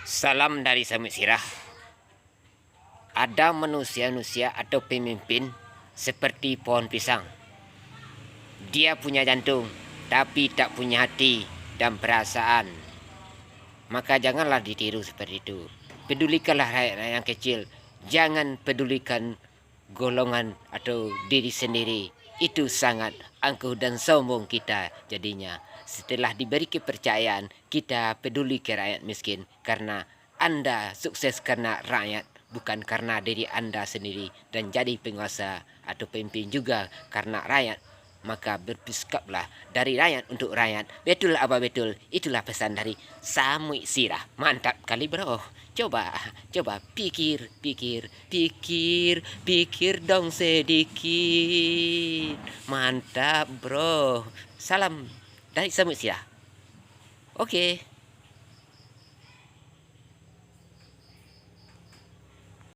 Salam dari Samud Sirah. Ada manusia-manusia atau pemimpin seperti pohon pisang. Dia punya jantung, tapi tak punya hati dan perasaan. Maka janganlah ditiru seperti itu. Pedulikanlah rakyat yang kecil. Jangan pedulikan golongan atau diri sendiri. Itu sangat angkuh dan sombong kita jadinya. Setelah diberi kepercayaan, kita peduli ke rakyat miskin. Karena Anda sukses karena rakyat, bukan karena diri Anda sendiri. Dan jadi penguasa atau pemimpin juga karena rakyat. Maka bersikaplah dari rakyat untuk rakyat. Betul apa betul? Itulah pesan dari Samud Sirah. Mantap kali bro. Coba pikir dong sedikit. Mantap bro. Salam dari Samud Sirah. Oke.